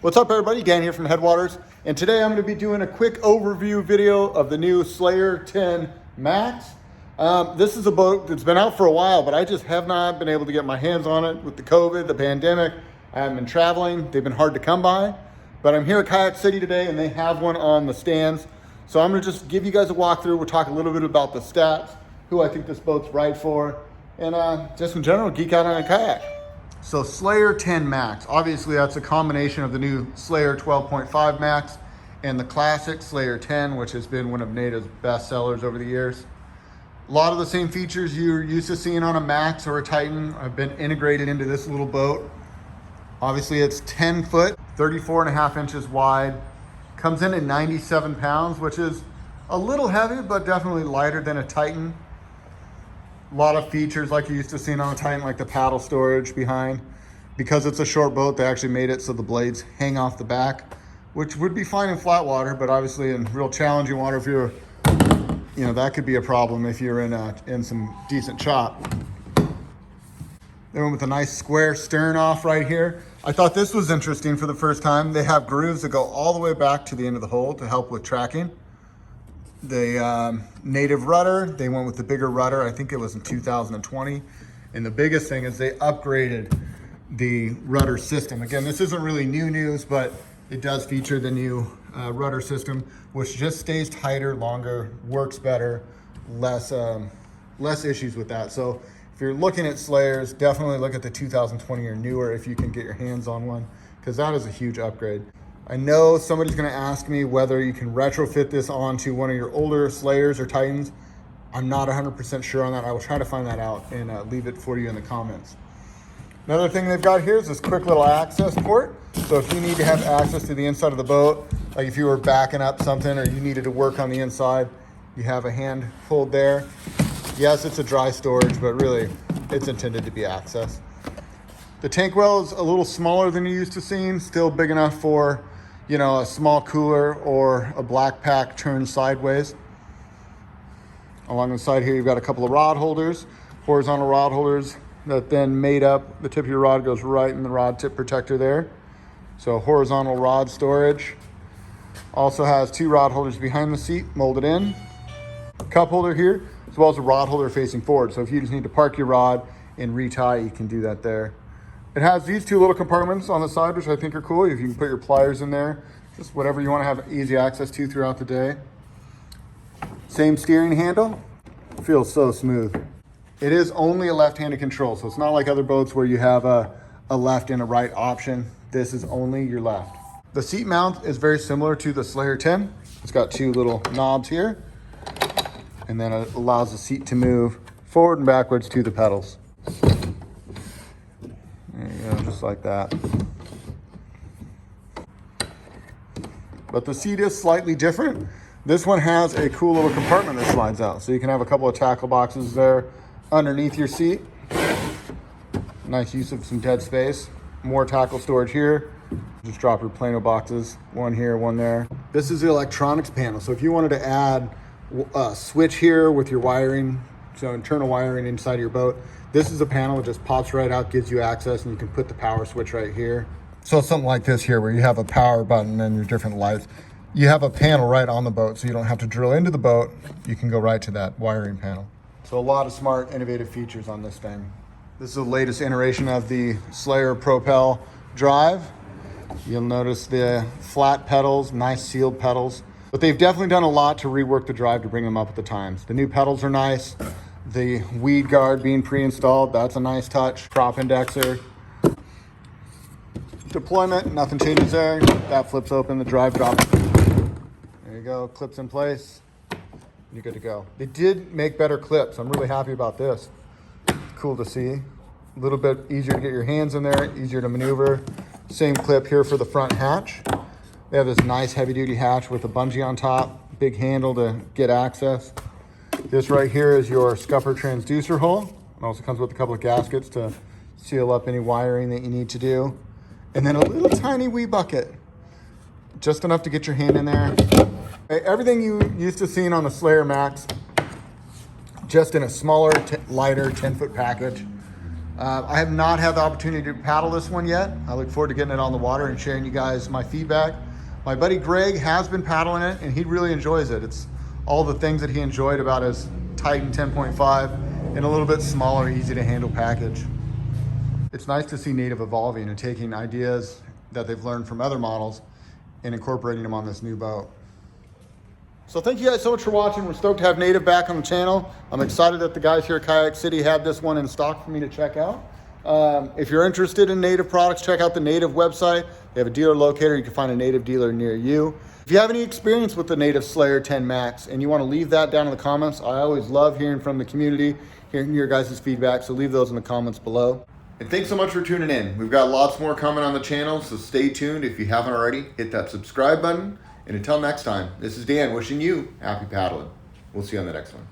What's up everybody, Dan here from Headwaters, and today I'm going to be doing a quick overview video of the new Slayer 10 Max. This is a boat that's been out for a while, but I just have not been able to get my hands on it with the COVID, the pandemic. I haven't been traveling, they've been hard to come by, but I'm here at Kayak City today and they have one on the stands. So I'm going to just give you guys a walkthrough. We'll talk a little bit about the stats, who I think this boat's right for, and just in general, geek out on a kayak. So Slayer 10 Max, obviously that's a combination of the new Slayer 12.5 Max and the classic Slayer 10, which has been one of NATA's best sellers over the years. A lot of the same features you're used to seeing on a Max or a Titan have been integrated into this little boat. Obviously it's 10 foot, 34.5 inches wide, comes in at 97 pounds, which is a little heavy, but definitely lighter than a Titan. A lot of features like you're used to seeing on a Titan, like the paddle storage behind. Because it's a short boat, they actually made it so the blades hang off the back, which would be fine in flat water, but obviously in real challenging water, if you're, that could be a problem if you're in some decent chop. They went with a nice square stern off right here. I thought this was interesting for the first time. They have grooves that go all the way back to the end of the hull to help with tracking. The native rudder, they went with the bigger rudder. I think it was in 2020. And the biggest thing is they upgraded the rudder system. Again, this isn't really new news, but it does feature the new rudder system, which just stays tighter, longer, works better, less issues with that. So if you're looking at Slayers, definitely look at the 2020 or newer if you can get your hands on one, because that is a huge upgrade. I know somebody's gonna ask me whether you can retrofit this onto one of your older Slayers or Titans. I'm not 100% sure on that. I will try to find that out and leave it for you in the comments. Another thing they've got here is this quick little access port. So if you need to have access to the inside of the boat, like if you were backing up something or you needed to work on the inside, you have a hand hold there. Yes, it's a dry storage, but really it's intended to be access. The tank well is a little smaller than you're used to seeing, still big enough for a small cooler or a black pack turned sideways. Along the side here, you've got a couple of rod holders, horizontal rod holders that then made up, the tip of your rod goes right in the rod tip protector there. So horizontal rod storage. Also has two rod holders behind the seat molded in. Cup holder here, as well as a rod holder facing forward. So if you just need to park your rod and retie, you can do that there. It has these two little compartments on the side, which I think are cool. If you can put your pliers in there, just whatever you want to have easy access to throughout the day. Same steering handle, feels so smooth. It is only a left-handed control, so it's not like other boats where you have a left and a right option. This is only your left. The seat mount is very similar to the Slayer 10. It's got two little knobs here, and then it allows the seat to move forward and backwards to the pedals. There you go, just like that. But the seat is slightly different. This one has a cool little compartment that slides out. So you can have a couple of tackle boxes there underneath your seat. Nice use of some dead space. More tackle storage here. Just drop your Plano boxes, one here, one there. This is the electronics panel. So if you wanted to add a switch here with your wiring, so internal wiring inside your boat, this is a panel that just pops right out, gives you access, and you can put the power switch right here. So something like this here, where you have a power button and your different lights. You have a panel right on the boat, so you don't have to drill into the boat. You can go right to that wiring panel. So a lot of smart, innovative features on this thing. This is the latest iteration of the Slayer Propel drive. You'll notice the flat pedals, nice sealed pedals. But they've definitely done a lot to rework the drive to bring them up with the times. The new pedals are nice. The weed guard being pre-installed, that's a nice touch. Prop indexer. Deployment, nothing changes there. That flips open, the drive drops. There you go, clips in place. You're good to go. They did make better clips. I'm really happy about this. Cool to see. A little bit easier to get your hands in there, easier to maneuver. Same clip here for the front hatch. They have this nice heavy duty hatch with a bungee on top, big handle to get access. This right here is your scupper transducer hole. It also comes with a couple of gaskets to seal up any wiring that you need to do. And then a little tiny wee bucket, just enough to get your hand in there. Everything you used to seeing on the Slayer Max, just in a smaller, lighter 10-foot package. I have not had the opportunity to paddle this one yet. I look forward to getting it on the water and sharing you guys my feedback. My buddy Greg has been paddling it and he really enjoys it. It's all the things that he enjoyed about his Titan 10.5 and a little bit smaller, easy to handle package. It's nice to see Native evolving and taking ideas that they've learned from other models and incorporating them on this new boat. So thank you guys so much for watching. We're stoked to have Native back on the channel. I'm excited that the guys here at Kayak City have this one in stock for me to check out. If you're interested in Native products, check out the Native website. They have a dealer locator. You can find a Native dealer near you. If you have any experience with the Native Slayer 10 Max and you want to leave that down in the comments, I always love hearing from the community, hearing your guys' feedback, so leave those in the comments below. And thanks so much for tuning in. We've got lots more coming on the channel, so stay tuned. If you haven't already, hit that subscribe button. And until next time, this is Dan wishing you happy paddling. We'll see you on the next one.